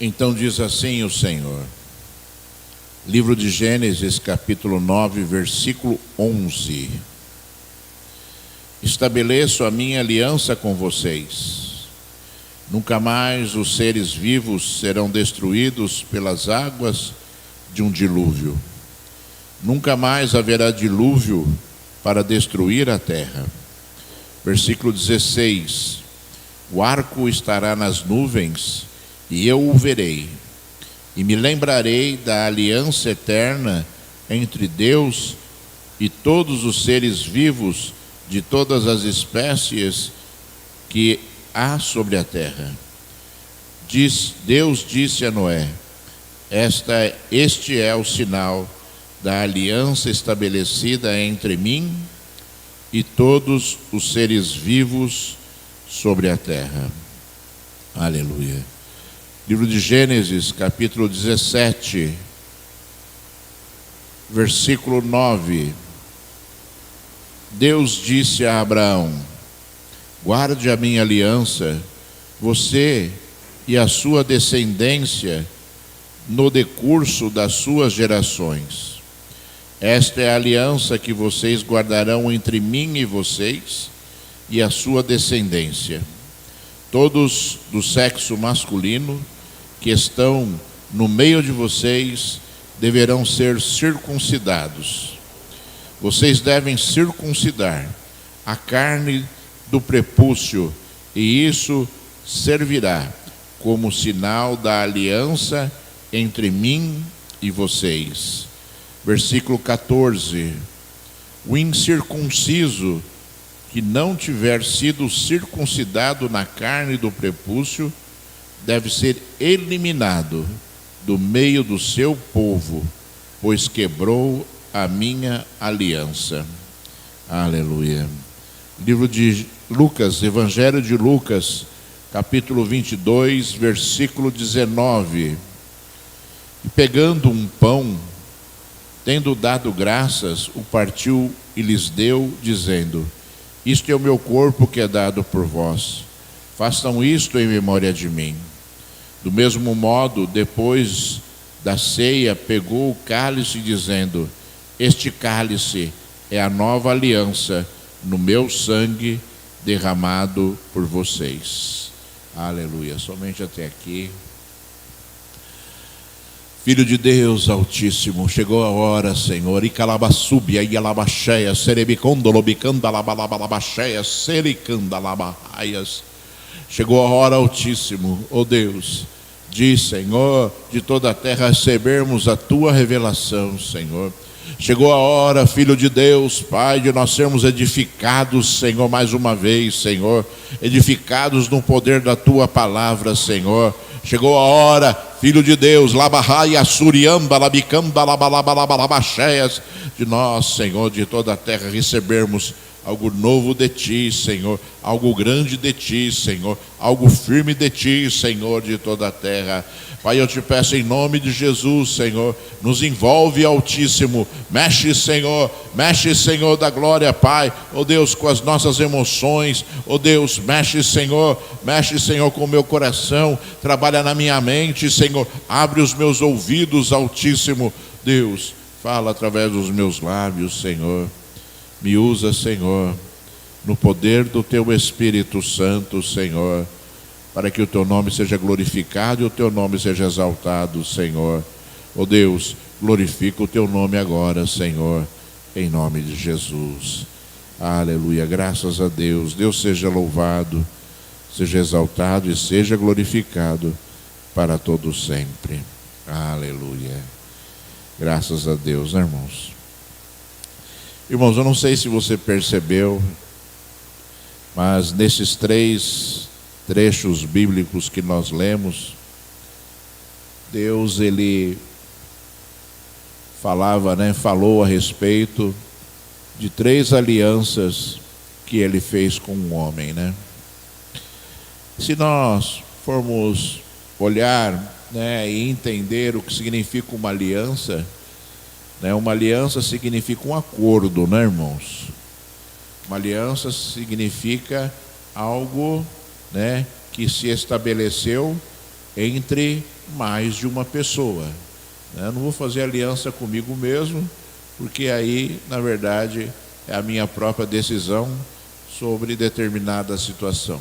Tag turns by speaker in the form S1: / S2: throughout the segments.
S1: Então diz assim o Senhor, livro de Gênesis, capítulo 9, versículo 11. Estabeleço a minha aliança com vocês. Nunca mais os seres vivos serão destruídos pelas águas de um dilúvio. Nunca mais haverá dilúvio para destruir a terra. Versículo 16. O arco estará nas nuvens e eu o verei. E me lembrarei da aliança eterna entre Deus e todos os seres vivos de todas as espécies que há sobre a terra. Deus disse a Noé: Este é o sinal da aliança estabelecida entre mim e todos os seres vivos sobre a terra. Aleluia. Livro de Gênesis, capítulo 17, versículo 9. Deus disse a Abraão: guarde a minha aliança, você e a sua descendência, no decurso das suas gerações. Esta é a aliança que vocês guardarão entre mim e vocês e a sua descendência. Todos do sexo masculino que estão no meio de vocês deverão ser circuncidados. Vocês devem circuncidar a carne do prepúcio, e isso servirá como sinal da aliança entre mim e vocês. Versículo 14. O incircunciso que não tiver sido circuncidado na carne do prepúcio deve ser eliminado do meio do seu povo, pois quebrou a minha aliança. Aleluia. Livro de Lucas, Evangelho de Lucas, capítulo 22, versículo 19. E pegando um pão, tendo dado graças, o partiu e lhes deu, dizendo: isto é o meu corpo que é dado por vós. Façam isto em memória de mim. Do mesmo modo, depois da ceia, pegou o cálice, dizendo: este cálice é a nova aliança no meu sangue derramado por vocês. Aleluia. Somente até aqui. Filho de Deus Altíssimo, chegou a hora, Senhor, e calabasúbia e alabaxéia, serebicondolobicanda labalabaxéia, sericandalabaias. Chegou a hora, Altíssimo, ó Deus, diz, Senhor, de toda a terra recebermos a tua revelação, Senhor. Chegou a hora, Filho de Deus, Pai, de nós sermos edificados, Senhor, mais uma vez, Senhor, edificados no poder da tua palavra, Senhor. Chegou a hora, Filho de Deus, labarraia, suriamba, labicamba, labalabalabalabaxéias, de nós, Senhor, de toda a terra recebermos algo novo de ti, Senhor, algo grande de ti, Senhor, algo firme de ti, Senhor, de toda a terra. Pai, eu te peço em nome de Jesus, Senhor, nos envolve, Altíssimo, mexe, Senhor da glória, Pai, ó Deus, com as nossas emoções, ó Deus, mexe, Senhor, com o meu coração, trabalha na minha mente, Senhor, abre os meus ouvidos, Altíssimo, Deus, fala através dos meus lábios, Senhor, me usa, Senhor, no poder do teu Espírito Santo, Senhor, para que o teu nome seja glorificado e o teu nome seja exaltado, Senhor. Ó Deus, glorifica o teu nome agora, Senhor, em nome de Jesus. Aleluia, graças a Deus. Deus seja louvado, seja exaltado e seja glorificado para todo sempre. Aleluia. Graças a Deus, né, irmãos? Irmãos, eu não sei se você percebeu, mas nesses 3 trechos bíblicos que nós lemos, Deus, ele falou a respeito de 3 alianças que ele fez com o homem, né? Se nós formos olhar, e entender o que significa uma aliança, uma aliança significa um acordo, né, irmãos? Uma aliança significa algo, que se estabeleceu entre mais de uma pessoa. Eu não vou fazer aliança comigo mesmo, porque aí, na verdade, é a minha própria decisão sobre determinada situação.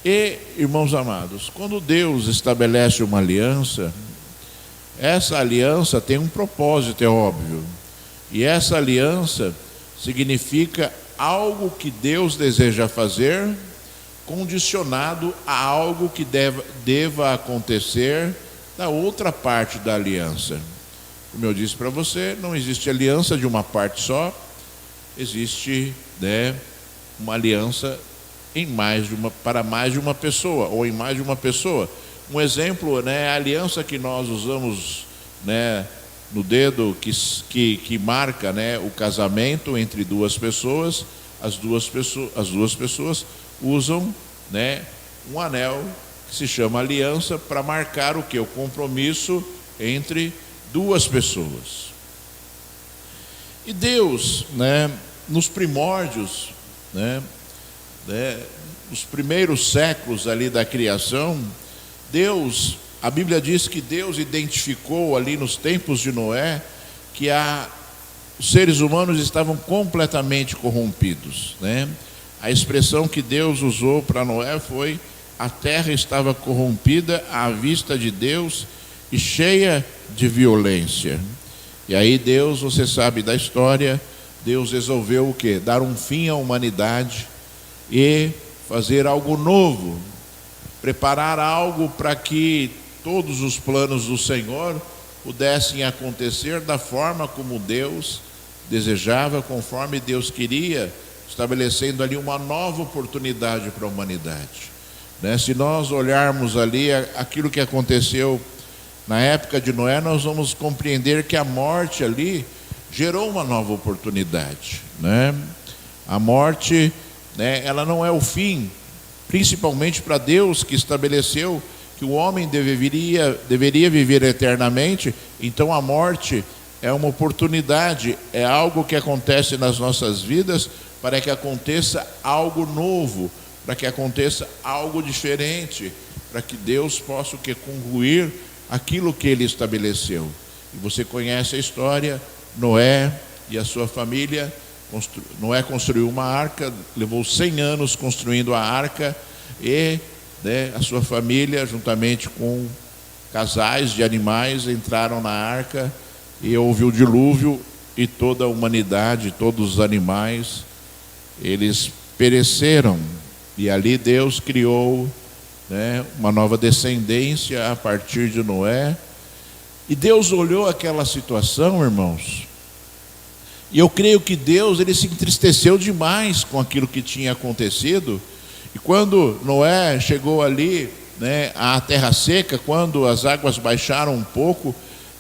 S1: E, irmãos amados, quando Deus estabelece uma aliança, essa aliança tem um propósito, é óbvio. E essa aliança significa algo que Deus deseja fazer, condicionado a algo que deva acontecer da outra parte da aliança. Como eu disse para você, não existe aliança de uma parte só, existe, uma aliança para mais de uma pessoa, ou em mais de uma pessoa. Um exemplo, a aliança que nós usamos, no dedo, que marca, o casamento entre duas pessoas. As duas pessoas usam, um anel que se chama aliança para marcar o que? O compromisso entre duas pessoas. E Deus, nos primórdios, nos primeiros séculos ali da criação, Deus, a Bíblia diz que Deus identificou ali nos tempos de Noé que os seres humanos estavam completamente corrompidos, A expressão que Deus usou para Noé foi: a terra estava corrompida à vista de Deus e cheia de violência. E aí Deus, você sabe da história, Deus resolveu o quê? Dar um fim à humanidade e fazer algo novo, preparar algo para que todos os planos do Senhor pudessem acontecer da forma como Deus desejava, conforme Deus queria, estabelecendo ali uma nova oportunidade para a humanidade. Se nós olharmos ali aquilo que aconteceu na época de Noé, nós vamos compreender que a morte ali gerou uma nova oportunidade, A morte, ela não é o fim, principalmente para Deus, que estabeleceu que o homem deveria viver eternamente. Então a morte é uma oportunidade, é algo que acontece nas nossas vidas para que aconteça algo novo, para que aconteça algo diferente, para que Deus possa concluir aquilo que Ele estabeleceu. E você conhece a história, Noé e a sua família. Noé construiu uma arca, levou 100 anos construindo a arca, e a sua família, juntamente com casais de animais, entraram na arca, e houve o dilúvio, e toda a humanidade, todos os animais, eles pereceram. E ali Deus criou, uma nova descendência a partir de Noé. E Deus olhou aquela situação, irmãos, e eu creio que Deus, ele se entristeceu demais com aquilo que tinha acontecido. E quando Noé chegou ali, à terra seca, quando as águas baixaram um pouco,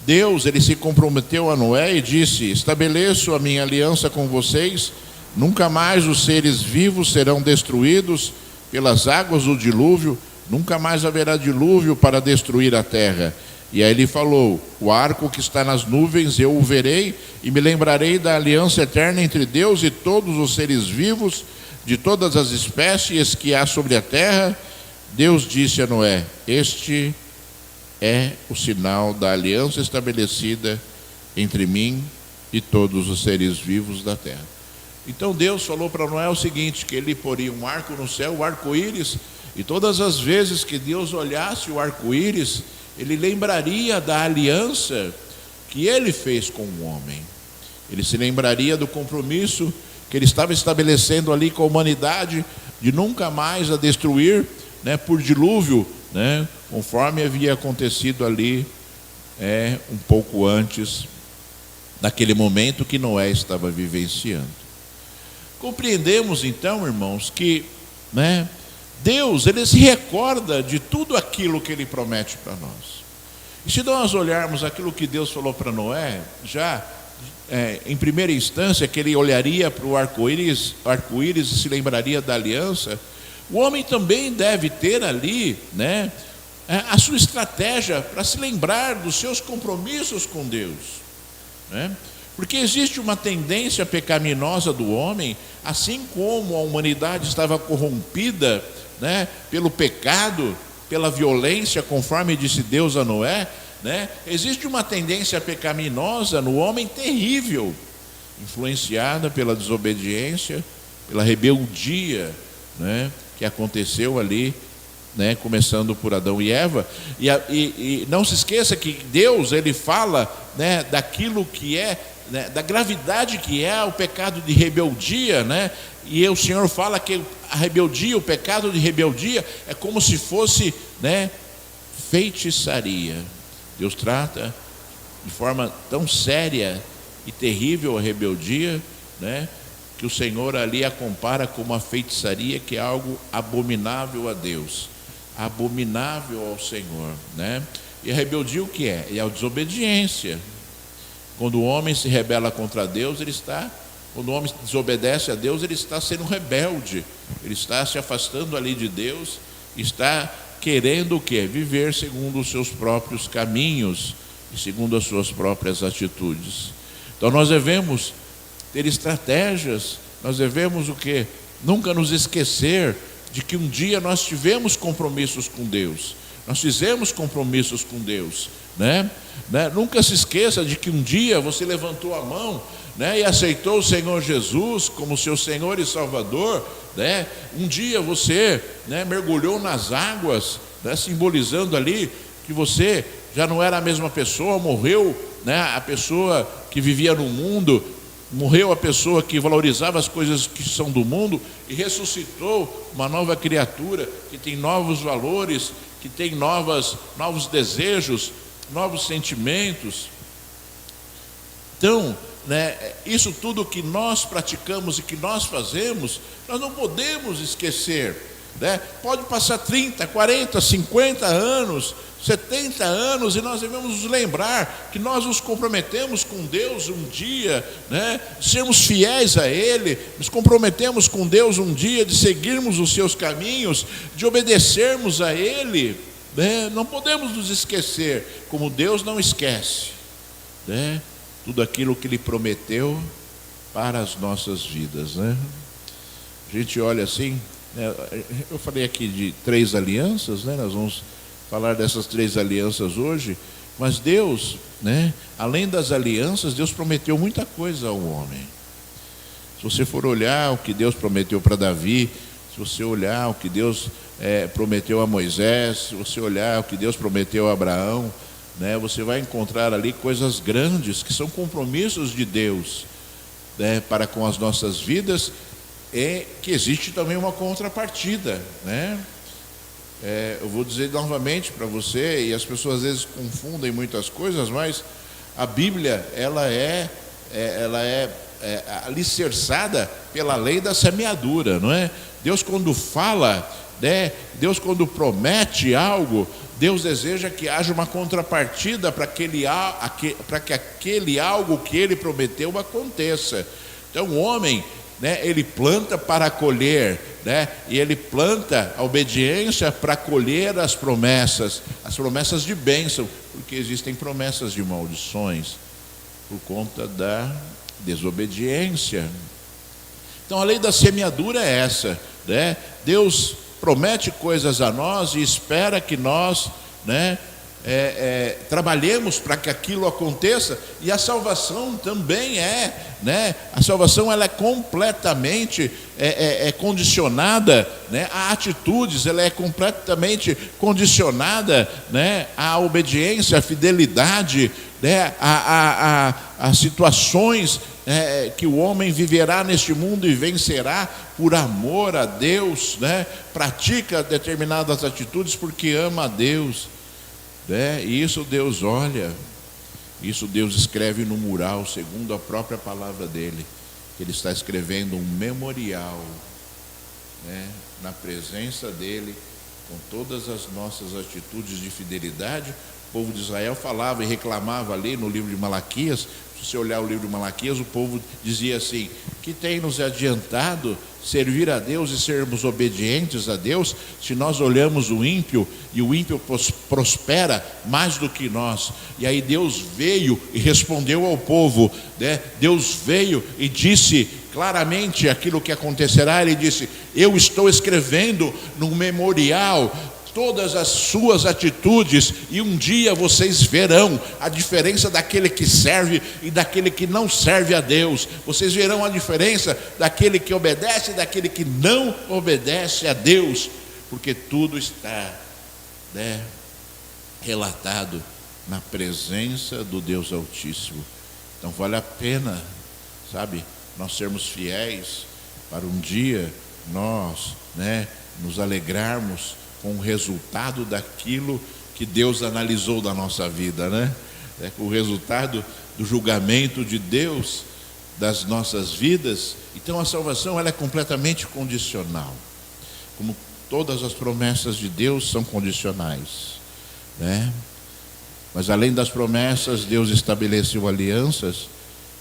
S1: Deus, ele se comprometeu a Noé e disse: estabeleço a minha aliança com vocês, nunca mais os seres vivos serão destruídos pelas águas do dilúvio, nunca mais haverá dilúvio para destruir a terra. E aí ele falou: o arco que está nas nuvens eu o verei, e me lembrarei da aliança eterna entre Deus e todos os seres vivos, de todas as espécies que há sobre a terra. Deus disse a Noé: este é o sinal da aliança estabelecida entre mim e todos os seres vivos da terra. Então Deus falou para Noé o seguinte: que ele poria um arco no céu, o arco-íris, e todas as vezes que Deus olhasse o arco-íris, ele lembraria da aliança que ele fez com o homem. Ele se lembraria do compromisso que ele estava estabelecendo ali com a humanidade, de nunca mais a destruir, por dilúvio, conforme havia acontecido ali um pouco antes daquele momento que Noé estava vivenciando. Compreendemos então, irmãos, que Deus, ele se recorda de tudo aquilo que ele promete para nós. E se nós olharmos aquilo que Deus falou para Noé, já em primeira instância, que ele olharia para o arco-íris e se lembraria da aliança, o homem também deve ter ali, a sua estratégia para se lembrar dos seus compromissos com Deus, Porque existe uma tendência pecaminosa do homem, assim como a humanidade estava corrompida, pelo pecado, pela violência, conforme disse Deus a Noé, né? Existe uma tendência pecaminosa no homem terrível, influenciada pela desobediência, pela rebeldia, né? Que aconteceu ali, né? Começando por Adão e Eva. E não se esqueça que Deus, ele fala, né? Daquilo que é, né? Da gravidade que é o pecado de rebeldia, né? E o Senhor fala que a rebeldia, o pecado de rebeldia é como se fosse, né? Feitiçaria. Deus trata de forma tão séria e terrível a rebeldia, né? Que o Senhor ali a compara com uma feitiçaria, que é algo abominável a Deus, abominável ao Senhor, né? E a rebeldia o que é? É a desobediência. Quando o homem se rebela contra Deus, quando o homem desobedece a Deus, ele está sendo rebelde, ele está se afastando ali de Deus, está querendo o quê? Viver segundo os seus próprios caminhos e segundo as suas próprias atitudes. Então nós devemos ter estratégias, nós devemos o quê? Nunca nos esquecer de que um dia nós tivemos compromissos com Deus, nós fizemos compromissos com Deus, né? Nunca se esqueça de que um dia você levantou a mão, né, e aceitou o Senhor Jesus como seu Senhor e Salvador, né? Um dia você, né, mergulhou nas águas, né, simbolizando ali que você já não era a mesma pessoa, morreu, né, a pessoa que vivia no mundo, morreu a pessoa que valorizava as coisas que são do mundo e ressuscitou uma nova criatura que tem novos valores, que tem novos desejos, novos sentimentos. Então, né, isso tudo que nós praticamos e que nós fazemos, nós não podemos esquecer, né? Pode passar 30, 40, 50 anos, 70 anos, e nós devemos nos lembrar que nós nos comprometemos com Deus um dia, né? Sermos fiéis a Ele, nos comprometemos com Deus um dia de seguirmos os seus caminhos, de obedecermos a Ele, né? Não podemos nos esquecer, como Deus não esquece, né? Tudo aquilo que Ele prometeu para as nossas vidas, né? A gente olha assim, né? Eu falei aqui de 3 alianças, né? Nós vamos falar dessas 3 alianças hoje, mas Deus, né? Além das alianças, Deus prometeu muita coisa ao homem. Se você for olhar o que Deus prometeu para Davi, se você olhar o que Deus prometeu a Moisés, se você olhar o que Deus prometeu a Abraão, né, você vai encontrar ali coisas grandes que são compromissos de Deus, né, para com as nossas vidas, e que existe também uma contrapartida, né? Eu vou dizer novamente para você, e as pessoas às vezes confundem muitas coisas, mas a Bíblia ela é alicerçada pela lei da semeadura, não é? Deus quando fala, né, Deus quando promete algo, Deus deseja que haja uma contrapartida para que aquele algo que Ele prometeu aconteça. Então o homem, né, ele planta para colher, né, e ele planta a obediência para colher as promessas de bênção, porque existem promessas de maldições por conta da desobediência. Então a lei da semeadura é essa, né? Deus promete coisas a nós e espera que nós, né, trabalhemos para que aquilo aconteça. E a salvação também né, a salvação ela é completamente condicionada, né, a atitudes, ela é completamente condicionada, né, à obediência, à fidelidade, né, a situações que o homem viverá neste mundo e vencerá por amor a Deus, né? Pratica determinadas atitudes porque ama a Deus, né? E isso Deus olha, isso Deus escreve no mural, segundo a própria palavra dele, que Ele está escrevendo um memorial, né? Na presença dele, com todas as nossas atitudes de fidelidade. O povo de Israel falava e reclamava ali no livro de Malaquias. Se você olhar o livro de Malaquias, o povo dizia assim: que tem nos adiantado servir a Deus e sermos obedientes a Deus, se nós olhamos o ímpio e o ímpio prospera mais do que nós? E aí Deus veio e respondeu ao povo, né? Deus veio e disse claramente aquilo que acontecerá. Ele disse: eu estou escrevendo num memorial todas as suas atitudes, e um dia vocês verão a diferença daquele que serve e daquele que não serve a Deus. Vocês verão a diferença daquele que obedece e daquele que não obedece a Deus, porque tudo está, relatado na presença do Deus Altíssimo. Então vale a pena, sabe, nós sermos fiéis para um dia nós, nos alegrarmos com o resultado daquilo que Deus analisou da nossa vida, com o resultado do julgamento de Deus das nossas vidas. Então a salvação, ela é completamente condicional, como todas as promessas de Deus são condicionais, Mas além das promessas, Deus estabeleceu alianças,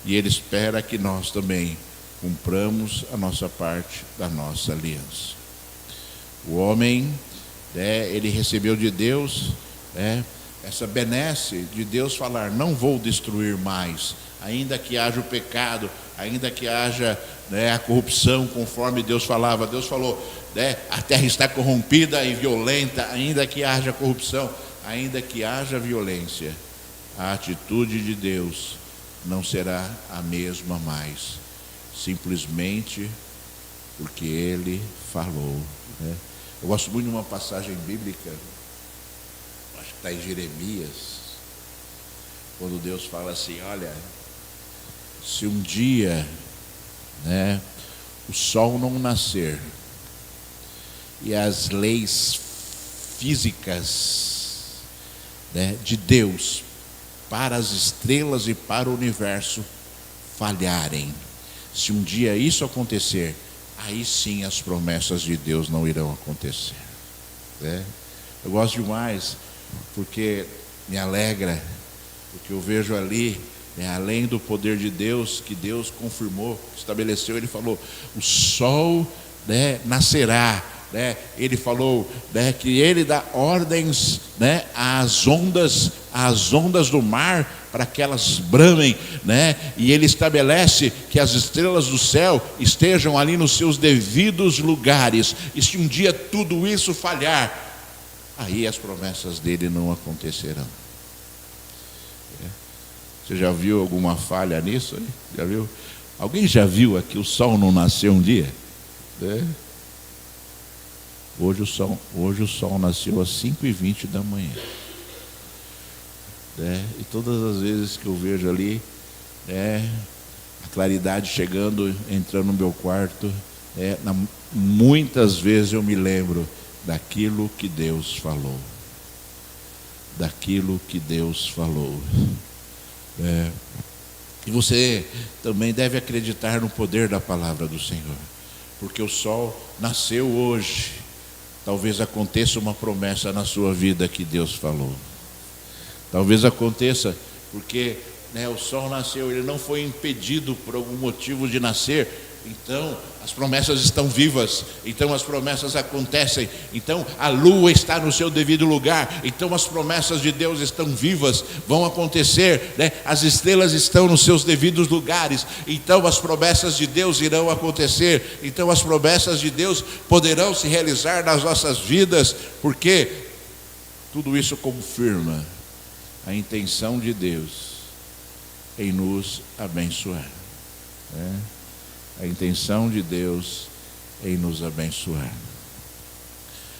S1: e Ele espera que nós também cumpramos a nossa parte da nossa aliança. O homem, ele recebeu de Deus, essa benesse de Deus falar: não vou destruir mais, ainda que haja o pecado, ainda que haja a corrupção, conforme Deus falava. Deus falou, a terra está corrompida e violenta, ainda que haja corrupção, ainda que haja violência, a atitude de Deus não será a mesma mais, simplesmente porque Ele falou. Eu gosto muito de uma passagem bíblica, acho que está em Jeremias, quando Deus fala assim: olha, se um dia o sol não nascer e as leis físicas de Deus para as estrelas e para o universo falharem, se um dia isso acontecer, aí sim as promessas de Deus não irão acontecer. Eu gosto demais, porque me alegra, porque eu vejo ali, além do poder de Deus, que Deus confirmou, estabeleceu. Ele falou: o sol nascerá. Ele falou que Ele dá ordens às ondas do mar, para que elas bramem, e Ele estabelece que as estrelas do céu estejam ali nos seus devidos lugares. E se um dia tudo isso falhar, aí as promessas dele não acontecerão. Você já viu alguma falha nisso? Já viu? Alguém já viu aqui o sol não nascer um dia? Hoje o sol nasceu às 5h20 da manhã. E todas as vezes que eu vejo ali, a claridade chegando, entrando no meu quarto, muitas vezes eu me lembro daquilo que Deus falou. Daquilo que Deus falou. E você também deve acreditar no poder da palavra do Senhor, porque o sol nasceu hoje. Talvez aconteça uma promessa na sua vida que Deus falou. Talvez aconteça porque o sol nasceu, ele não foi impedido por algum motivo de nascer. Então as promessas estão vivas, então as promessas acontecem, então a lua está no seu devido lugar, então as promessas de Deus estão vivas, vão acontecer, as estrelas estão nos seus devidos lugares, então as promessas de Deus irão acontecer, então as promessas de Deus poderão se realizar nas nossas vidas, porque tudo isso confirma a intenção de Deus em nos abençoar. A intenção de Deus em nos abençoar.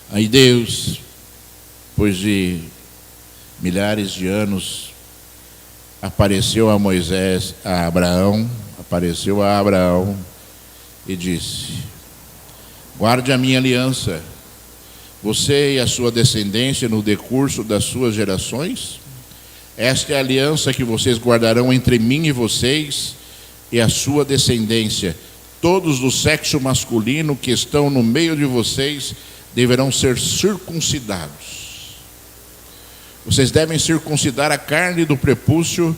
S1: Aí Deus, depois de milhares de anos, apareceu a Abraão e disse: guarde a minha aliança, você e a sua descendência no decurso das suas gerações. Esta é a aliança que vocês guardarão entre mim e vocês e a sua descendência. Todos do sexo masculino que estão no meio de vocês deverão ser circuncidados. Vocês devem circuncidar a carne do prepúcio,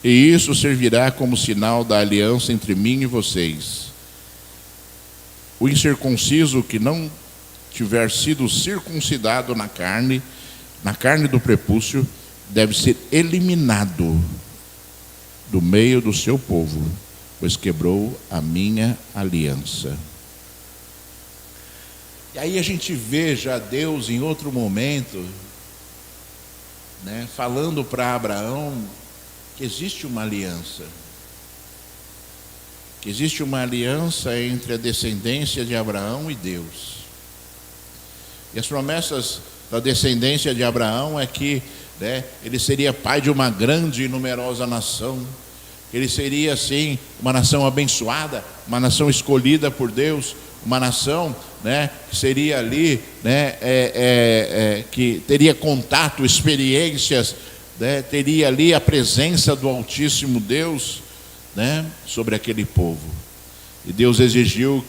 S1: e isso servirá como sinal da aliança entre mim e vocês. O incircunciso que não tiver sido circuncidado na carne do prepúcio, deve ser eliminado do meio do seu povo, pois quebrou a minha aliança. E aí a gente vê já Deus em outro momento, né, falando para Abraão que existe uma aliança. Que existe uma aliança entre a descendência de Abraão e Deus. E as promessas da descendência de Abraão é que, né, ele seria pai de uma grande e numerosa nação. Ele seria, assim, uma nação abençoada, uma nação escolhida por Deus, uma nação, né, que seria ali, né, que teria contato, experiências, né, teria ali a presença do Altíssimo Deus, né, sobre aquele povo. E Deus exigiu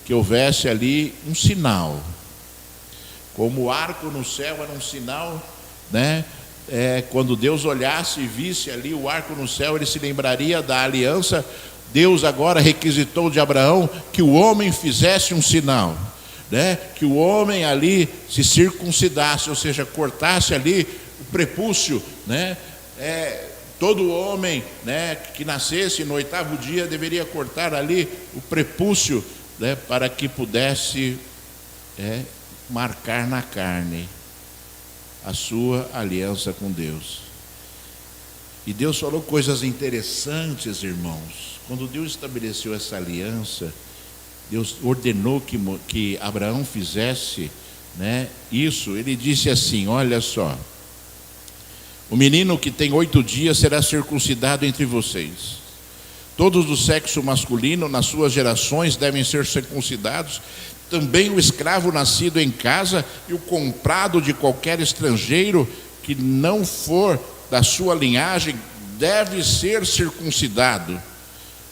S1: que houvesse ali um sinal. Como o arco no céu era um sinal, né, quando Deus olhasse e visse ali o arco no céu, ele se lembraria da aliança. Deus agora requisitou de Abraão que o homem fizesse um sinal, né, que o homem ali se circuncidasse, ou seja, cortasse ali o prepúcio, né, todo homem, né, que nascesse no 8º dia deveria cortar ali o prepúcio, né, para que pudesse marcar na carne a sua aliança com Deus. E Deus falou coisas interessantes, irmãos. Quando Deus estabeleceu essa aliança, Deus ordenou que Abraão fizesse, né, isso. Ele disse assim: olha só, o menino que tem 8 dias será circuncidado entre vocês. Todos do sexo masculino nas suas gerações devem ser circuncidados. Também o escravo nascido em casa e o comprado de qualquer estrangeiro que não for da sua linhagem deve ser circuncidado.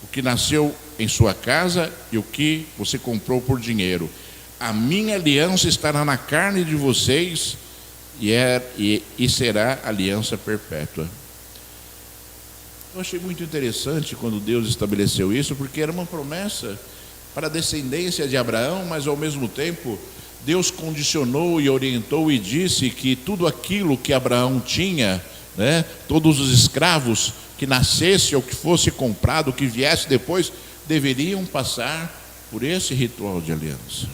S1: O que nasceu em sua casa e o que você comprou por dinheiro. A minha aliança estará na carne de vocês e será aliança perpétua. Eu achei muito interessante quando Deus estabeleceu isso, porque era uma promessa para a descendência de Abraão, mas ao mesmo tempo Deus condicionou e orientou e disse que tudo aquilo que Abraão tinha, né, todos os escravos que nascesse ou que fosse comprado, que viesse depois, deveriam passar por esse ritual de aliança.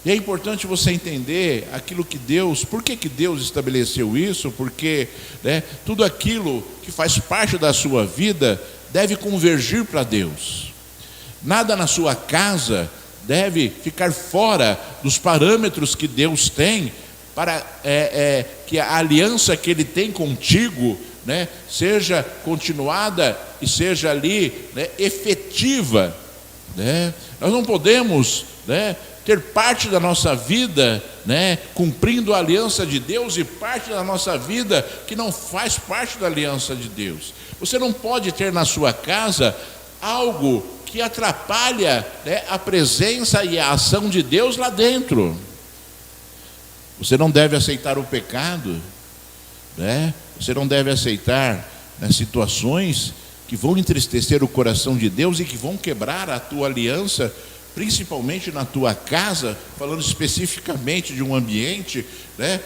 S1: E é importante você entender aquilo que Deus, por que Deus estabeleceu isso? Porque, né, tudo aquilo que faz parte da sua vida deve convergir para Deus. Nada na sua casa deve ficar fora dos parâmetros que Deus tem para que a aliança que Ele tem contigo, né, seja continuada e seja ali, né, efetiva, né? Nós não podemos, né, ter parte da nossa vida, né, cumprindo a aliança de Deus e parte da nossa vida que não faz parte da aliança de Deus. Você não pode ter na sua casa algo que atrapalha, né, a presença e a ação de Deus lá dentro. Você não deve aceitar o pecado, né? Você não deve aceitar, né, situações que vão entristecer o coração de Deus e que vão quebrar a tua aliança, principalmente na tua casa, falando especificamente de um ambiente, né,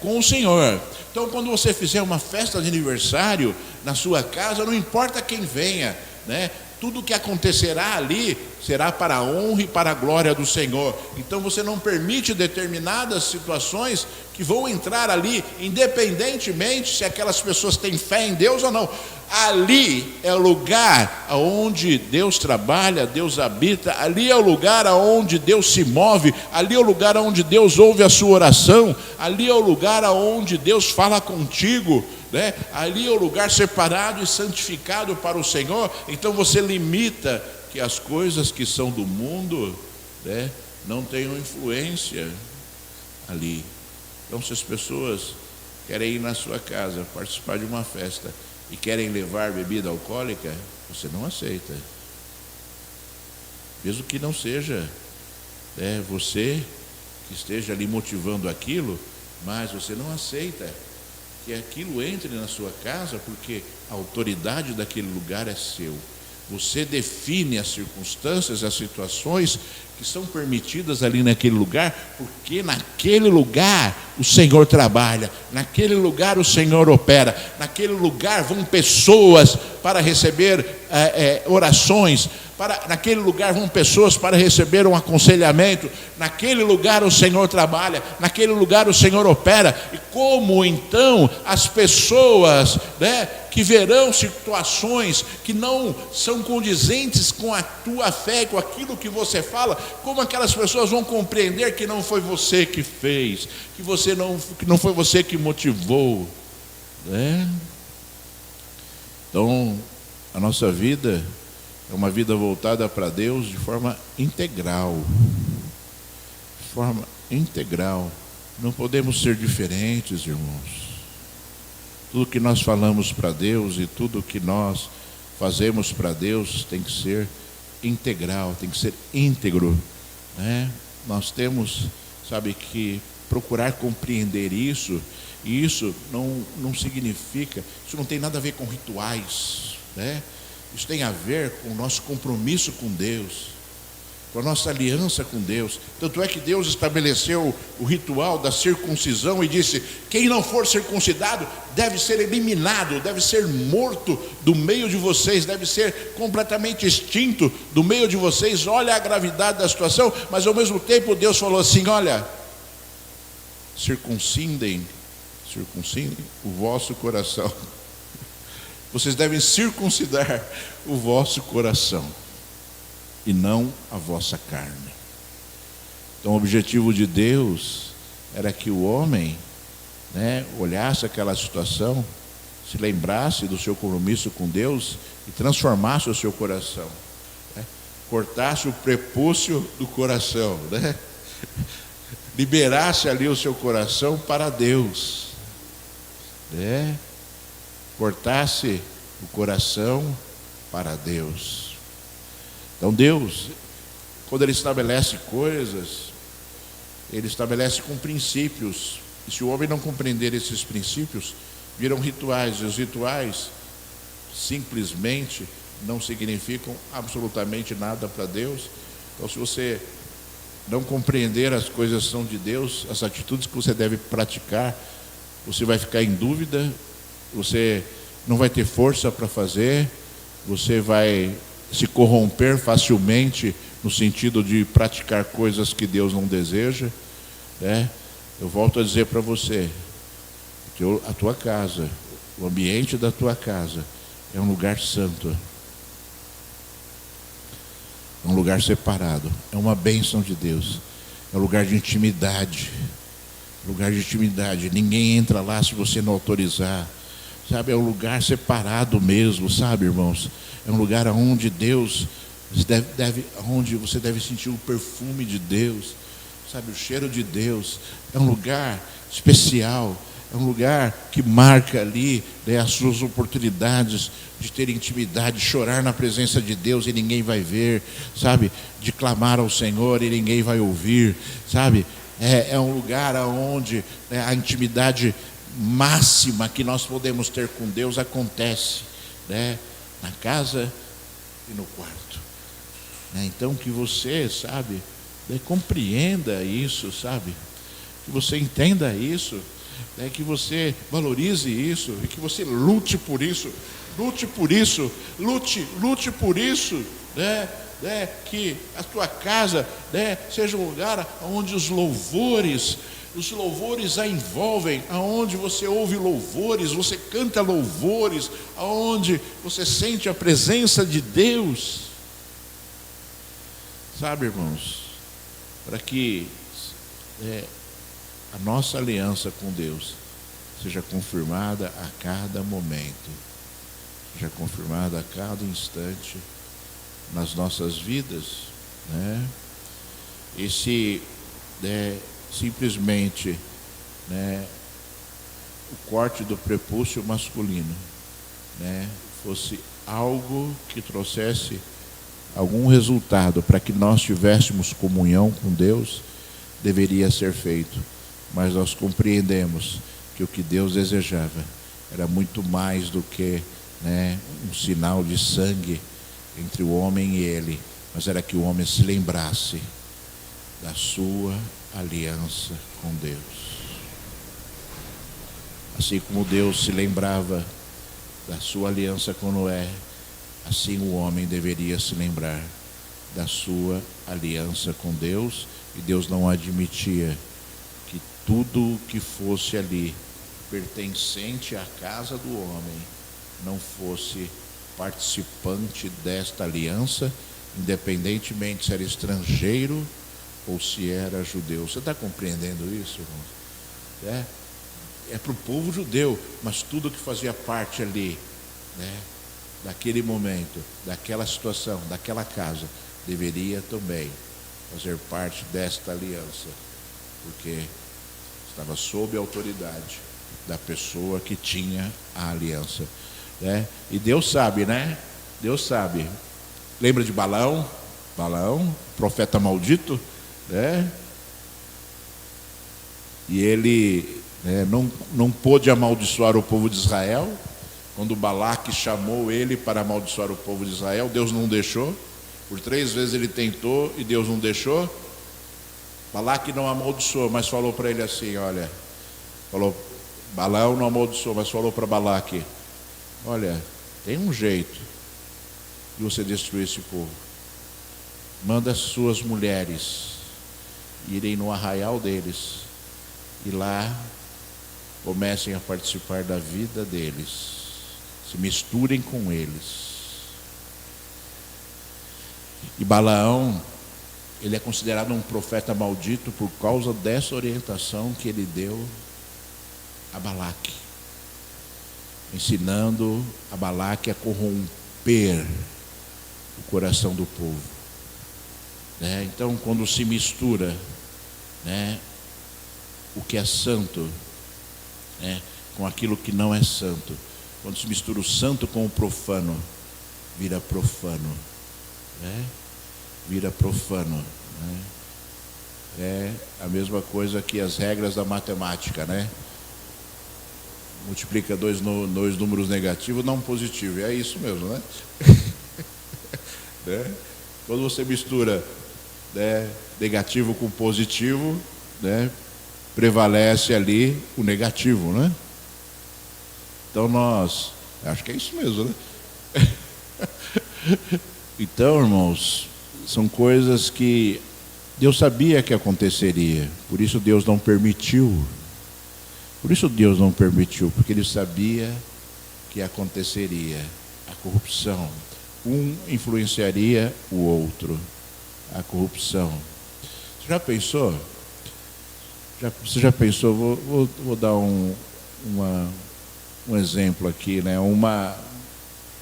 S1: com o Senhor. Então, quando você fizer uma festa de aniversário na sua casa, não importa quem venha, né, tudo que acontecerá ali será para a honra e para a glória do Senhor. Então você não permite determinadas situações que vão entrar ali, independentemente se aquelas pessoas têm fé em Deus ou não. Ali é o lugar onde Deus trabalha, Deus habita, ali é o lugar onde Deus se move, ali é o lugar onde Deus ouve a sua oração, ali é o lugar onde Deus fala contigo, né? Ali é o lugar separado e santificado para o Senhor. Então você limita que as coisas que são do mundo, né, não tenham influência ali. Então, se as pessoas querem ir na sua casa participar de uma festa e querem levar bebida alcoólica, você não aceita, mesmo que não seja, né, você que esteja ali motivando aquilo, mas você não aceita que aquilo entre na sua casa, porque a autoridade daquele lugar é seu. Você define as circunstâncias, as situações que são permitidas ali naquele lugar, porque naquele lugar o Senhor trabalha, naquele lugar o Senhor opera, naquele lugar vão pessoas para receber orações, naquele lugar vão pessoas para receber um aconselhamento, naquele lugar o Senhor trabalha, naquele lugar o Senhor opera. E como então as pessoas, que verão situações que não são condizentes com a tua fé, com aquilo que você fala, como aquelas pessoas vão compreender que não foi você que fez, que não foi você que motivou, Então, a nossa vida é uma vida voltada para Deus de forma integral. De forma integral. Não podemos ser diferentes, irmãos. Tudo que nós falamos para Deus e tudo que nós fazemos para Deus tem que ser integral, tem que ser íntegro, Nós temos, que procurar compreender isso. E isso não significa, isso não tem nada a ver com rituais, Isso tem a ver com o nosso compromisso com Deus, com a nossa aliança com Deus. Tanto é que Deus estabeleceu o ritual da circuncisão e disse: quem não for circuncidado deve ser eliminado, deve ser morto do meio de vocês, deve ser completamente extinto do meio de vocês. Olha a gravidade da situação, mas ao mesmo tempo Deus falou assim: olha, circuncidem o vosso coração. Vocês devem circuncidar o vosso coração e não a vossa carne. Então o objetivo de Deus era que o homem, olhasse aquela situação, se lembrasse do seu compromisso com Deus e transformasse o seu coração, cortasse o prepúcio do coração, liberasse ali o seu coração para Deus, cortasse o coração para Deus. Então Deus, quando Ele estabelece coisas, Ele estabelece com princípios, e se o homem não compreender esses princípios, viram rituais, e os rituais simplesmente não significam absolutamente nada para Deus. Então, se você não compreender as coisas que são de Deus, as atitudes que você deve praticar, você vai ficar em dúvida, você não vai ter força para fazer, você vai se corromper facilmente no sentido de praticar coisas que Deus não deseja, Eu volto a dizer para você que a tua casa, o ambiente da tua casa é um lugar santo, é um lugar separado, é uma bênção de Deus, é um lugar de intimidade. Lugar de intimidade, ninguém entra lá se você não autorizar, é um lugar separado mesmo, irmãos? É um lugar onde Deus onde você deve sentir o perfume de Deus, o cheiro de Deus. É um lugar especial, é um lugar que marca ali, as suas oportunidades de ter intimidade, de chorar na presença de Deus e ninguém vai ver, de clamar ao Senhor e ninguém vai ouvir, É um lugar onde a intimidade máxima que nós podemos ter com Deus acontece, na casa e no quarto. Então que você, compreenda isso, que você entenda isso, que você valorize isso e que você lute por isso, lute por isso, lute por isso, que a tua casa seja um lugar onde os louvores a envolvem, aonde você ouve louvores, você canta louvores, aonde você sente a presença de Deus, irmãos, para que a nossa aliança com Deus seja confirmada a cada momento, seja confirmada a cada instante nas nossas vidas, E se simplesmente o corte do prepúcio masculino fosse algo que trouxesse algum resultado para que nós tivéssemos comunhão com Deus, deveria ser feito. Mas nós compreendemos que o que Deus desejava era muito mais do que um sinal de sangue entre o homem e ele, mas era que o homem se lembrasse da sua aliança com Deus. Assim como Deus se lembrava da sua aliança com Noé, assim o homem deveria se lembrar da sua aliança com Deus, e Deus não admitia que tudo que fosse ali pertencente à casa do homem não fosse participante desta aliança, independentemente se era estrangeiro ou se era judeu. Você está compreendendo isso, irmãos? É para o povo judeu, mas tudo que fazia parte ali, daquele momento, daquela situação, daquela casa, deveria também fazer parte desta aliança, porque estava sob a autoridade da pessoa que tinha a aliança, E Deus sabe, Deus sabe. Lembra de Balaão, profeta maldito, E ele não pôde amaldiçoar o povo de Israel. Quando Balaque chamou ele para amaldiçoar o povo de Israel, Deus não deixou. Por 3 vezes ele tentou e Deus não deixou. Balaque não amaldiçoou, mas falou para ele assim, Balaão não amaldiçoou, mas falou para Balaque: olha, tem um jeito de você destruir esse povo. Manda as suas mulheres irem no arraial deles e lá comecem a participar da vida deles, se misturem com eles. E Balaão, ele é considerado um profeta maldito por causa dessa orientação que ele deu a Balaque, ensinando a Balaque a corromper o coração do povo. Então, quando se mistura o que é santo com aquilo que não é santo, quando se mistura o santo com o profano, vira profano. Vira profano. É a mesma coisa que as regras da matemática, Multiplica dois números negativos, não positivo. É isso mesmo, Quando você mistura negativo com positivo, prevalece ali o negativo, Então acho que é isso mesmo, Então, irmãos, são coisas que Deus sabia que aconteceria, por isso Deus não permitiu. Porque Ele sabia que aconteceria a corrupção. Um influenciaria o outro, a corrupção. Você já pensou? Vou dar um exemplo aqui,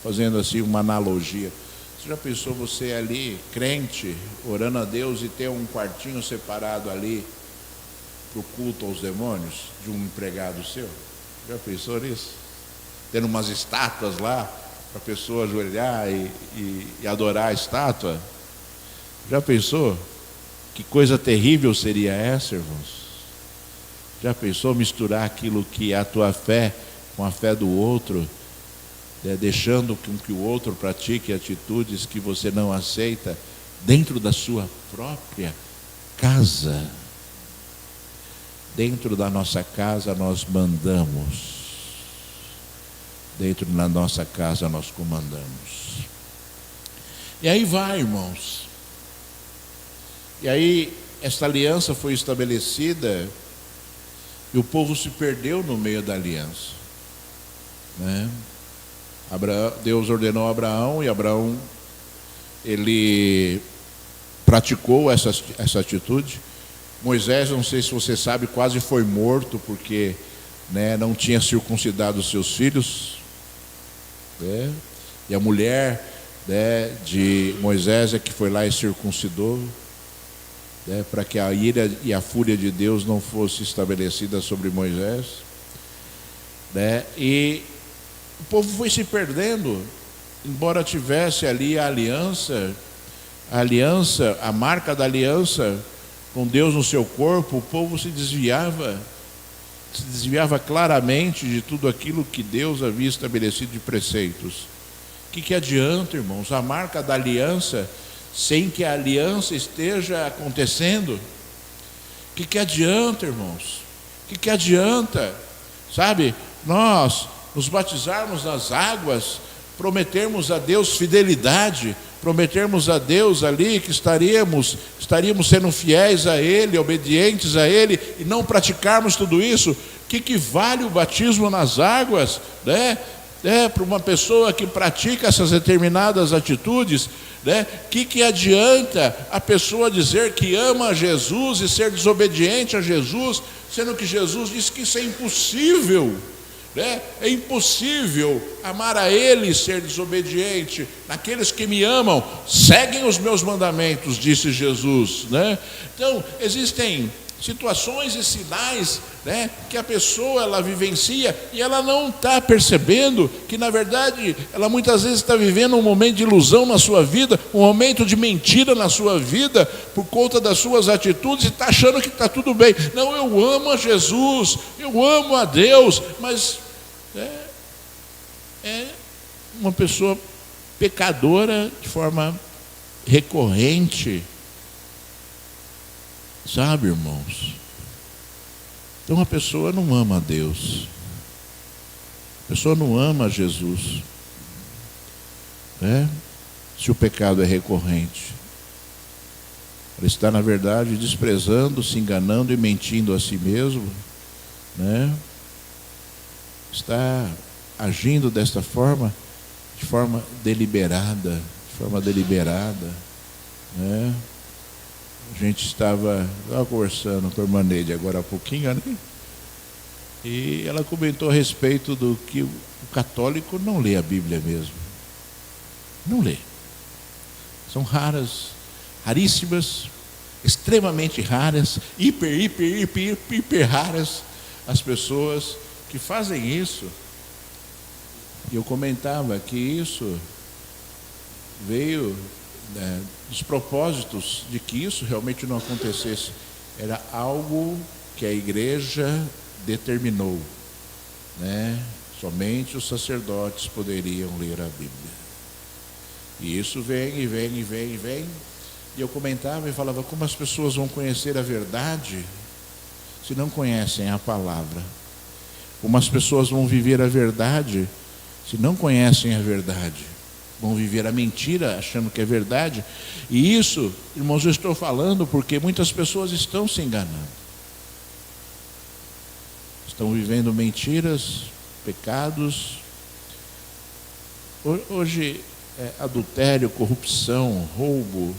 S1: fazendo assim uma analogia. Você já pensou você ali, crente, orando a Deus e ter um quartinho separado ali para o culto aos demônios de um empregado seu? Já pensou nisso? Tendo umas estátuas lá para a pessoa ajoelhar e adorar a estátua? Já pensou? Que coisa terrível seria essa, irmãos? Já pensou misturar aquilo que é a tua fé com a fé do outro, deixando com que o outro pratique atitudes que você não aceita dentro da sua própria casa? Dentro da nossa casa nós mandamos, dentro da nossa casa nós comandamos. E aí vai, irmãos. E aí esta aliança foi estabelecida e o povo se perdeu no meio da aliança, Deus ordenou a Abraão, e Abraão ele praticou essa atitude. Moisés, não sei se você sabe, quase foi morto porque não tinha circuncidado os seus filhos, e a mulher de Moisés é que foi lá e circuncidou, para que a ira e a fúria de Deus não fosse estabelecida sobre Moisés, e o povo foi se perdendo, embora tivesse ali a aliança, a marca da aliança com Deus no seu corpo. O povo se desviava claramente de tudo aquilo que Deus havia estabelecido de preceitos. O que adianta, irmãos, a marca da aliança sem que a aliança esteja acontecendo? O que adianta, irmãos? O que adianta, sabe, nós nos batizarmos nas águas, prometermos a Deus fidelidade, prometermos a Deus ali que estaríamos sendo fiéis a Ele, obedientes a Ele, e não praticarmos tudo isso, que vale o batismo nas águas, né? Para uma pessoa que pratica essas determinadas atitudes, né? Que adianta a pessoa dizer que ama Jesus e ser desobediente a Jesus, sendo que Jesus disse que isso é impossível, né? É impossível amar a Ele e ser desobediente. Aqueles que me amam seguem os meus mandamentos, disse Jesus, né? Então existem situações e sinais, né, que a pessoa ela vivencia e ela não está percebendo que na verdade ela muitas vezes está vivendo um momento de ilusão na sua vida, um momento de mentira na sua vida por conta das suas atitudes, e está achando que está tudo bem. Não, eu amo a Jesus, eu amo a Deus, mas é uma pessoa pecadora de forma recorrente. Sabe, irmãos? Então a pessoa não ama a Deus, a pessoa não ama Jesus, né? Se o pecado é recorrente, ela está na verdade desprezando, se enganando e mentindo a si mesmo, né? Está agindo desta forma, de forma deliberada, né? A gente estava conversando com a irmã Neide agora há pouquinho, né? E ela comentou a respeito do que o católico não lê a Bíblia mesmo. Não lê. São raríssimas, extremamente raras, hiper raras as pessoas que fazem isso. E eu comentava que isso veio dos propósitos de que isso realmente não acontecesse. Era algo que a igreja determinou, né? Somente os sacerdotes poderiam ler a Bíblia. E isso vem. E eu comentava e falava: como as pessoas vão conhecer a verdade se não conhecem a palavra? Como as pessoas vão viver a verdade se não conhecem a verdade? Vão viver a mentira achando que é verdade. E isso, irmãos, eu estou falando porque muitas pessoas estão se enganando, estão vivendo mentiras, pecados. Hoje adultério, corrupção, roubo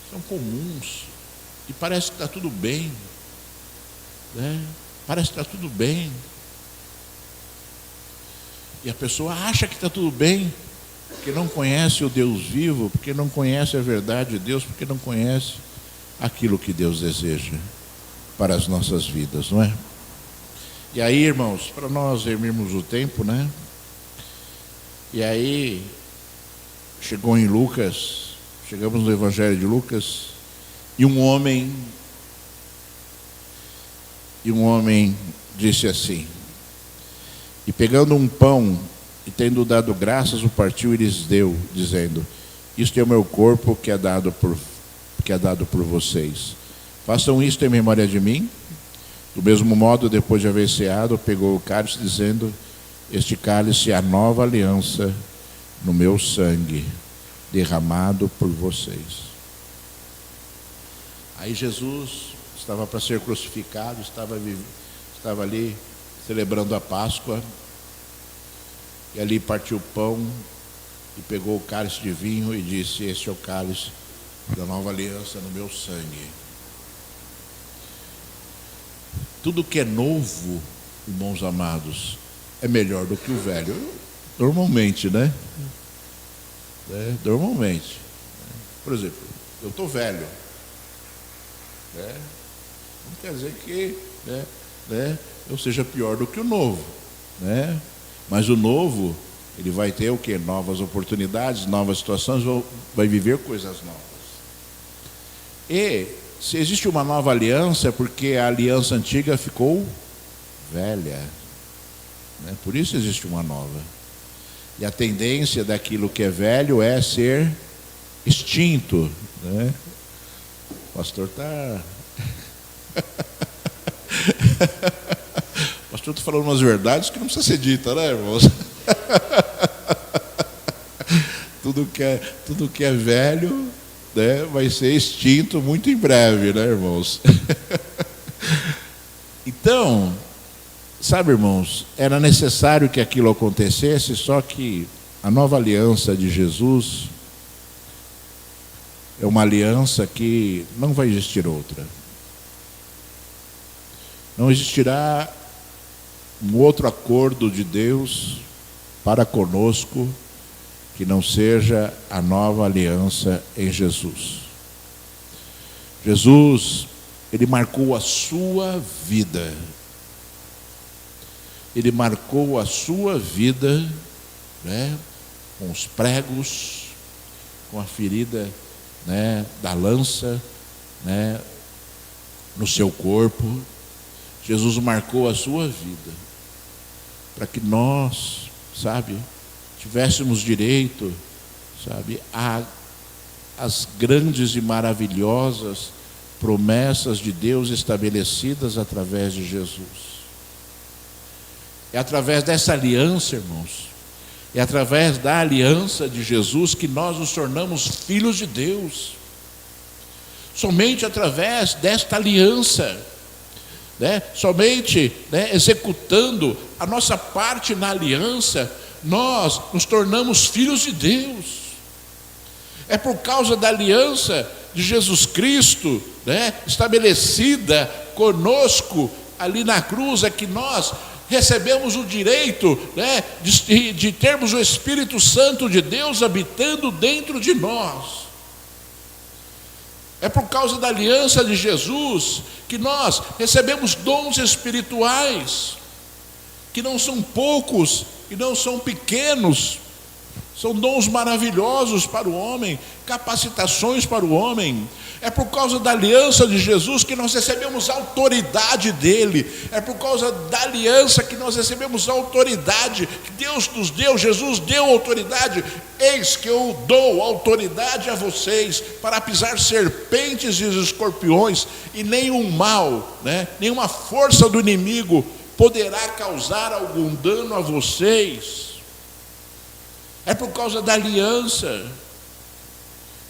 S1: são comuns e parece que está tudo bem, né? Parece que está tudo bem, e a pessoa acha que está tudo bem, porque não conhece o Deus vivo, porque não conhece a verdade de Deus, porque não conhece aquilo que Deus deseja para as nossas vidas, não é? E aí, irmãos, para nós remirmos o tempo, né? E aí, chegamos no Evangelho de Lucas, e um homem disse assim, e pegando um pão, e tendo dado graças, o partiu e lhes deu, dizendo: isto é o meu corpo que é dado por vocês. Façam isto em memória de mim. Do mesmo modo, depois de haver ceado, pegou o cálice, dizendo: este cálice é a nova aliança no meu sangue, derramado por vocês. Aí Jesus estava para ser crucificado, estava ali celebrando a Páscoa, e ali partiu o pão e pegou o cálice de vinho e disse: este é o cálice da nova aliança no meu sangue. Tudo que é novo, irmãos amados, é melhor do que o velho. Normalmente, né? Normalmente. Por exemplo, eu estou velho, né? Não quer dizer que eu seja pior do que o novo, né? Mas o novo, ele vai ter o quê? Novas oportunidades, novas situações, vai viver coisas novas. E se existe uma nova aliança, é porque a aliança antiga ficou velha, né? Por isso existe uma nova. E a tendência daquilo que é velho é ser extinto, né? O pastor está... O pastor está falando umas verdades que não precisa ser dita, né, irmãos? tudo que é velho, né, vai ser extinto muito em breve, né, irmãos? Então, sabe, irmãos, era necessário que aquilo acontecesse, só que a nova aliança de Jesus é uma aliança que não vai existir outra. Não existirá um outro acordo de Deus para conosco que não seja a nova aliança em Jesus. Jesus, ele marcou a sua vida. Ele marcou a sua vida, né, com os pregos, com a ferida, né, da lança, né, no seu corpo. Jesus marcou a sua vida para que nós, sabe, tivéssemos direito, sabe, às grandes e maravilhosas promessas de Deus estabelecidas através de Jesus. É através dessa aliança, irmãos, é através da aliança de Jesus que nós nos tornamos filhos de Deus. Somente através desta aliança, né? Somente, né, executando a nossa parte na aliança, nós nos tornamos filhos de Deus. É por causa da aliança de Jesus Cristo, né, estabelecida conosco ali na cruz, é que nós recebemos o direito, né, de termos o Espírito Santo de Deus habitando dentro de nós. É por causa da aliança de Jesus que nós recebemos dons espirituais, que não são poucos, que não são pequenos, são dons maravilhosos para o homem, capacitações para o homem. É por causa da aliança de Jesus que nós recebemos a autoridade dele. É por causa da aliança que nós recebemos a autoridade que Deus nos deu. Jesus deu autoridade. Eis que eu dou autoridade a vocês para pisar serpentes e escorpiões, e nenhum mal, né, nenhuma força do inimigo poderá causar algum dano a vocês. É por causa da aliança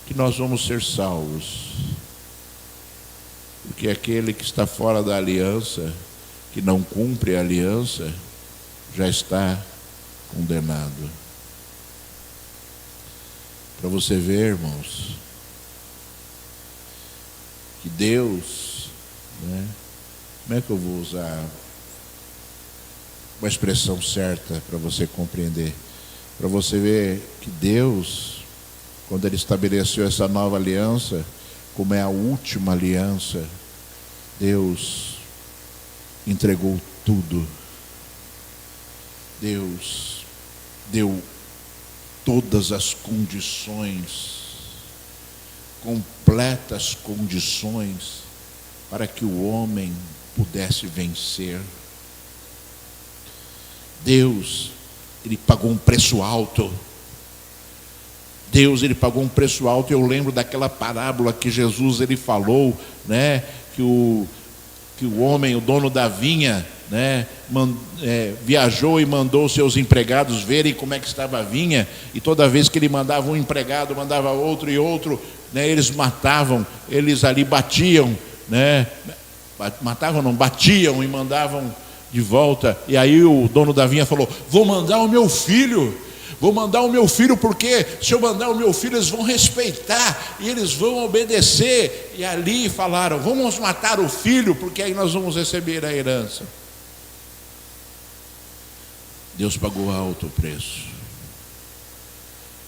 S1: que nós vamos ser salvos. Porque aquele que está fora da aliança, que não cumpre a aliança, já está condenado. Para você ver, irmãos, que Deus, né, como é que eu vou usar uma expressão certa para você compreender? Para você ver que Deus, quando Ele estabeleceu essa nova aliança, como é a última aliança, Deus entregou tudo. Deus deu todas as condições, completas condições, para que o homem pudesse vencer. Deus, Ele pagou um preço alto. Deus, Ele pagou um preço alto. Eu lembro daquela parábola que Jesus, Ele falou, né, que o homem, o dono da vinha, né, viajou e mandou seus empregados verem como é que estava a vinha, e toda vez que ele mandava um empregado, mandava outro e outro, né, eles matavam, eles ali batiam, né, batiam e mandavam de volta. E aí o dono da vinha falou: vou mandar o meu filho, porque se eu mandar o meu filho, eles vão respeitar e eles vão obedecer. E ali falaram: vamos matar o filho, porque aí nós vamos receber a herança. Deus pagou alto preço.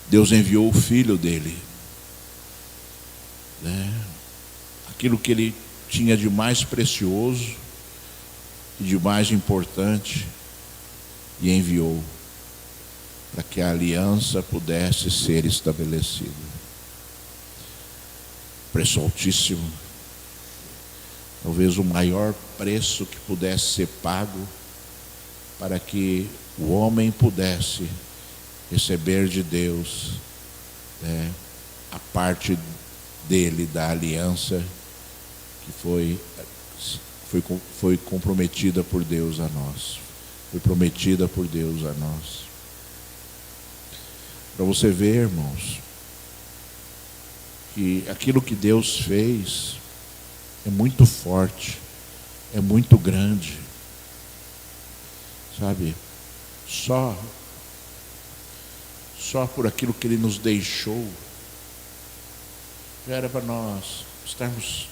S1: Deus enviou o filho dele, né? Aquilo que ele tinha de mais precioso e de mais importante, e enviou para que a aliança pudesse ser estabelecida. Preço altíssimo, talvez o maior preço que pudesse ser pago para que o homem pudesse receber de Deus, né, a parte dele da aliança que foi comprometida por Deus a nós, foi prometida por Deus a nós. Para você ver, irmãos, que aquilo que Deus fez é muito forte, é muito grande, sabe? Só por aquilo que Ele nos deixou, já era para nós estarmos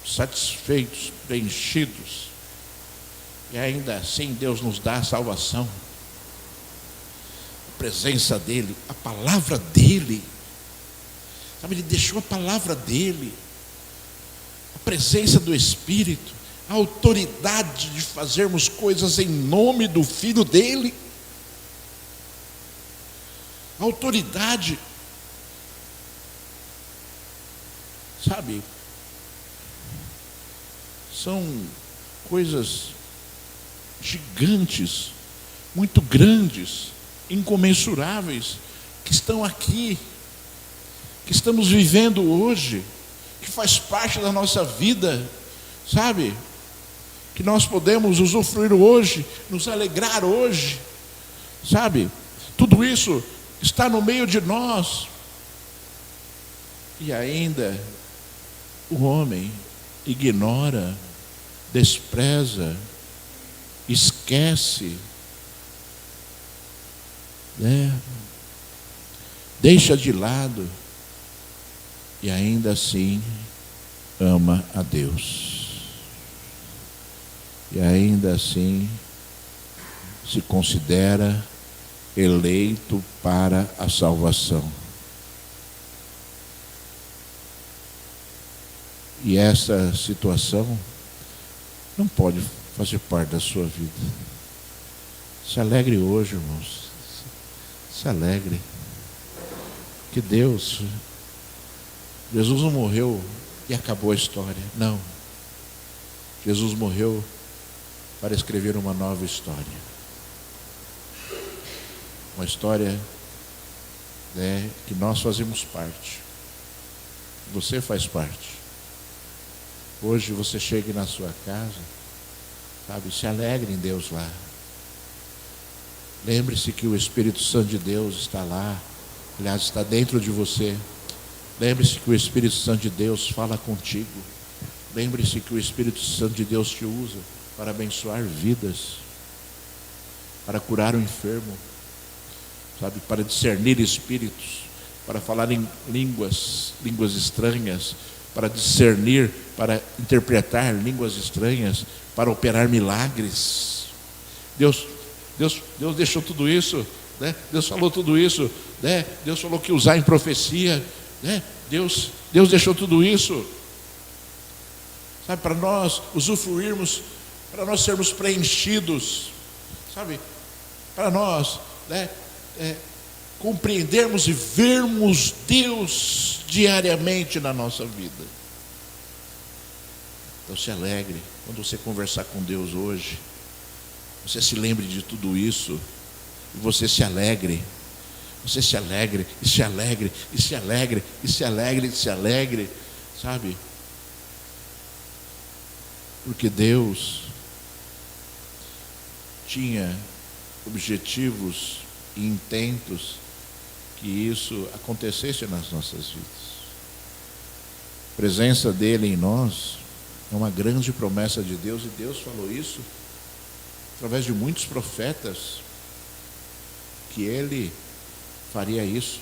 S1: satisfeitos, preenchidos, e ainda assim Deus nos dá a salvação, a presença dEle, a palavra dEle, sabe? Ele deixou a palavra dEle, a presença do Espírito, a autoridade de fazermos coisas em nome do Filho dEle, a autoridade, sabe? São coisas gigantes, muito grandes, incomensuráveis, que estão aqui, que estamos vivendo hoje, que faz parte da nossa vida, sabe? Que nós podemos usufruir hoje, nos alegrar hoje, sabe? Tudo isso está no meio de nós. E ainda o homem ignora, despreza, esquece, deixa de lado, e ainda assim ama a Deus, e ainda assim se considera eleito para a salvação. E essa situação não pode fazer parte da sua vida. Se alegre hoje, irmãos. Se alegre. Que Deus, Jesus não morreu e acabou a história. Não. Jesus morreu para escrever uma nova história. Uma história, que nós fazemos parte. Você faz parte. Hoje você chega na sua casa, sabe, se alegre em Deus lá. Lembre-se que o Espírito Santo de Deus está lá, aliás, está dentro de você. Lembre-se que o Espírito Santo de Deus fala contigo. Lembre-se que o Espírito Santo de Deus te usa para abençoar vidas, para curar o enfermo, sabe, para discernir espíritos, para falar em línguas estranhas, para discernir, para interpretar línguas estranhas, para operar milagres. Deus deixou tudo isso, né? Deus falou tudo isso, né? Deus falou que usar em profecia, né? Deus deixou tudo isso, sabe, para nós usufruirmos, para nós sermos preenchidos, sabe, para nós, compreendermos e vermos Deus diariamente na nossa vida. Então se alegre quando você conversar com Deus hoje, você se lembre de tudo isso, e você se alegre, e se alegre, e se alegre, e se alegre, e se alegre, sabe? Porque Deus tinha objetivos e intentos que isso acontecesse nas nossas vidas. A presença dele em nós é uma grande promessa de Deus, e Deus falou isso através de muitos profetas, que ele faria isso.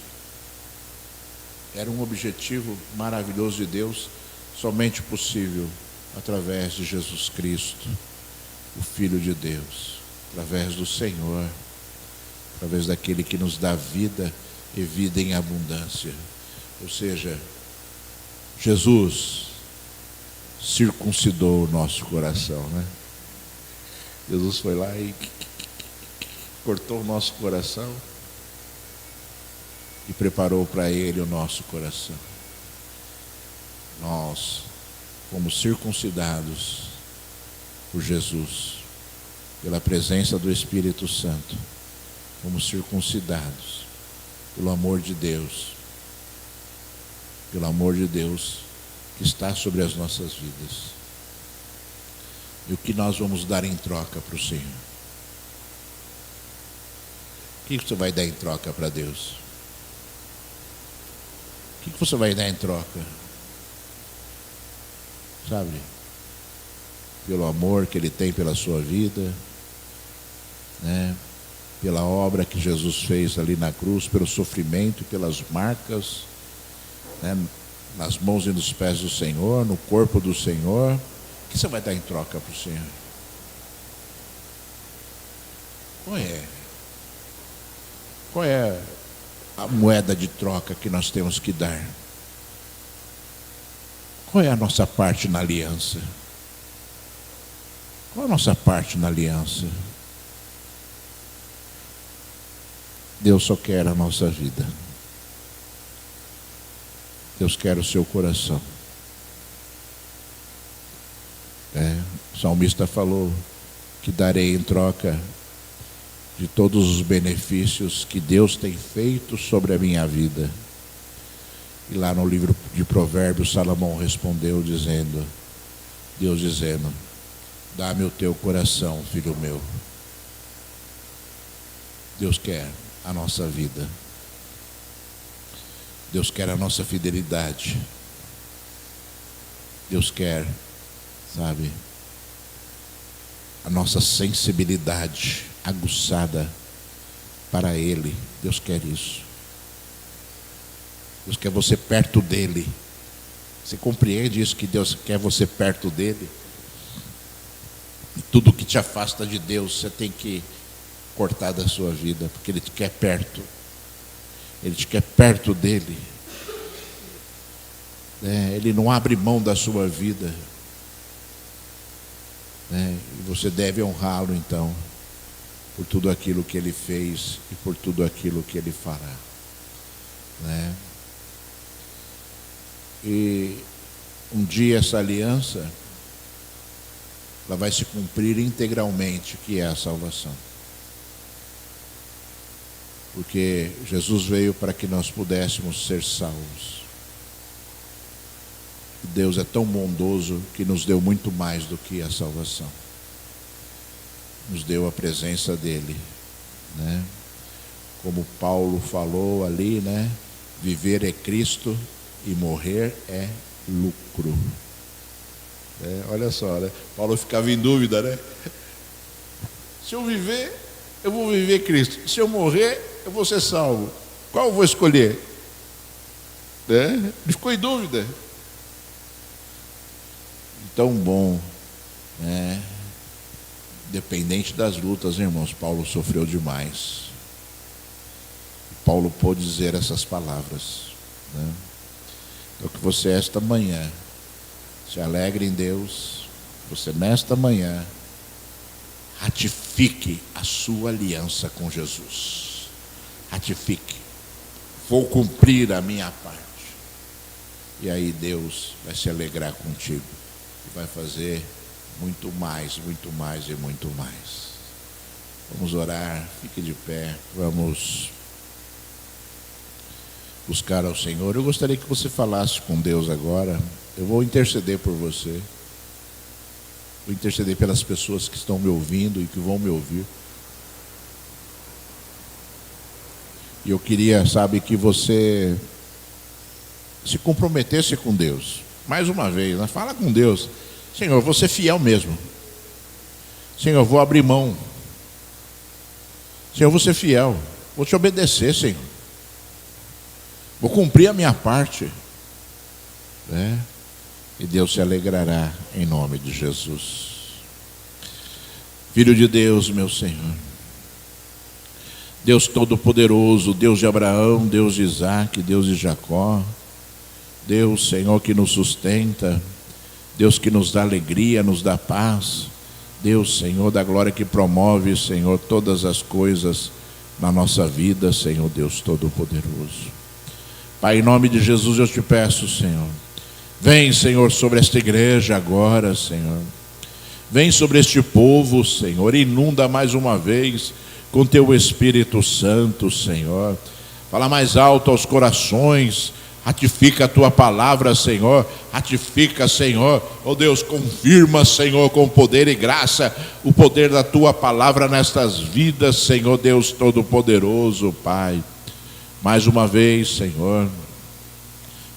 S1: Era um objetivo maravilhoso de Deus, somente possível através de Jesus Cristo, o Filho de Deus, através do Senhor, através daquele que nos dá vida e vida em abundância. Ou seja, Jesus circuncidou o nosso coração, né? Jesus foi lá e cortou o nosso coração e preparou para ele o nosso coração. Nós fomos circuncidados por Jesus, pela presença do Espírito Santo. Fomos circuncidados pelo amor de Deus, pelo amor de Deus que está sobre as nossas vidas. E o que nós vamos dar em troca para o Senhor? O que você vai dar em troca para Deus? O que você vai dar em troca? Sabe? Pelo amor que Ele tem pela sua vida, né? Pela obra que Jesus fez ali na cruz, pelo sofrimento, pelas marcas, né? Nas mãos e nos pés do Senhor, no corpo do Senhor. O que você vai dar em troca para o Senhor? Qual é a moeda de troca que nós temos que dar? Qual é a nossa parte na aliança? Qual é a nossa parte na aliança? Deus só quer a nossa vida. Deus quer o seu coração. O salmista falou que darei em troca de todos os benefícios que Deus tem feito sobre a minha vida. E lá no livro de Provérbios, Salomão respondeu dizendo, Deus dizendo, dá-me o teu coração, filho meu. Deus quer a nossa vida. Deus quer a nossa fidelidade. Deus quer, sabe, a nossa sensibilidade aguçada para Ele. Deus quer isso. Deus quer você perto dEle. Você compreende isso, que Deus quer você perto dEle? E tudo que te afasta de Deus, você tem que cortar da sua vida, porque Ele te quer perto. Ele te quer perto dEle. Ele não abre mão da sua vida. E você deve honrá-lo então, por tudo aquilo que Ele fez e por tudo aquilo que Ele fará. E um dia essa aliança, ela vai se cumprir integralmente, que é a salvação. Porque Jesus veio para que nós pudéssemos ser salvos. Deus é tão bondoso que nos deu muito mais do que a salvação. Nos deu a presença dEle, Como Paulo falou ali, viver é Cristo e morrer é lucro. Olha só, Paulo ficava em dúvida, Se eu viver, eu vou viver Cristo. Se eu morrer, eu vou ser salvo. Qual eu vou escolher? Ele ficou em dúvida. Tão bom, Dependente das lutas, irmãos, Paulo sofreu demais. Paulo pôde dizer essas palavras, Então que você esta manhã se alegre em Deus, você nesta manhã ratifique a sua aliança com Jesus. Ratifique. Vou cumprir a minha parte. E aí Deus vai se alegrar contigo e vai fazer muito mais, muito mais e muito mais. Vamos orar, fique de pé, vamos buscar ao Senhor. Eu gostaria que você falasse com Deus agora. Eu vou interceder por você. Vou interceder pelas pessoas que estão me ouvindo e que vão me ouvir. E eu queria, que você se comprometesse com Deus. Mais uma vez, fala com Deus. Senhor, eu vou ser fiel mesmo. Senhor, eu vou abrir mão. Senhor, eu vou ser fiel. Vou te obedecer, Senhor. Vou cumprir a minha parte. E Deus se alegrará em nome de Jesus. Filho de Deus, meu Senhor. Deus Todo-Poderoso, Deus de Abraão, Deus de Isaac, Deus de Jacó. Deus, Senhor, que nos sustenta. Deus que nos dá alegria, nos dá paz. Deus, Senhor, da glória que promove, Senhor, todas as coisas na nossa vida, Senhor, Deus Todo-Poderoso. Pai, em nome de Jesus eu te peço, Senhor. Vem, Senhor, sobre esta igreja agora, Senhor. Vem sobre este povo, Senhor. Inunda mais uma vez com teu Espírito Santo, Senhor. Fala mais alto aos corações. Ratifica a tua palavra, Senhor. Ratifica, Senhor. Oh Deus, confirma, Senhor, com poder e graça o poder da tua palavra nestas vidas, Senhor Deus Todo-Poderoso, Pai. Mais uma vez, Senhor,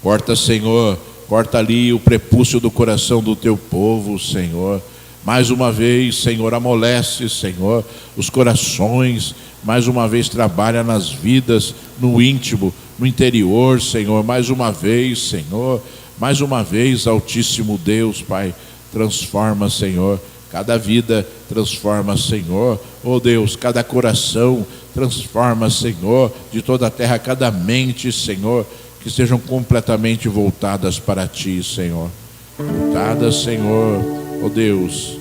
S1: Corta, Senhor, corta ali o prepúcio do coração do teu povo, Senhor. Mais uma vez, Senhor, amolece, Senhor, os corações. Mais uma vez trabalha nas vidas, no íntimo, no interior, Senhor. Mais uma vez, Senhor. Mais uma vez, Altíssimo Deus, Pai, transforma, Senhor, cada vida, transforma, Senhor. Oh Deus, cada coração, transforma, Senhor, de toda a terra, cada mente, Senhor, que sejam completamente voltadas para Ti, Senhor. Voltadas, Senhor, oh Deus,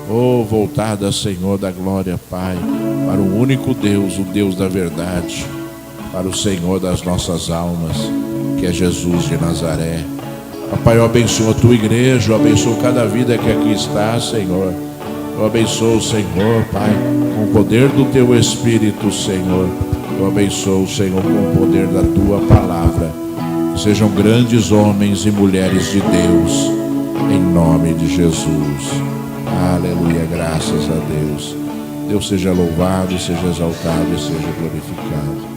S1: oh, voltadas, Senhor da glória, Pai, para o único Deus, o Deus da verdade, para o Senhor das nossas almas, que é Jesus de Nazaré. Pai, eu abençoo a Tua igreja, eu abençoo cada vida que aqui está, Senhor. Eu abençoo, Senhor, Pai, com o poder do Teu Espírito, Senhor. Eu abençoo, Senhor, com o poder da Tua palavra. Que sejam grandes homens e mulheres de Deus, em nome de Jesus. Aleluia, graças a Deus. Deus seja louvado, seja exaltado e seja glorificado.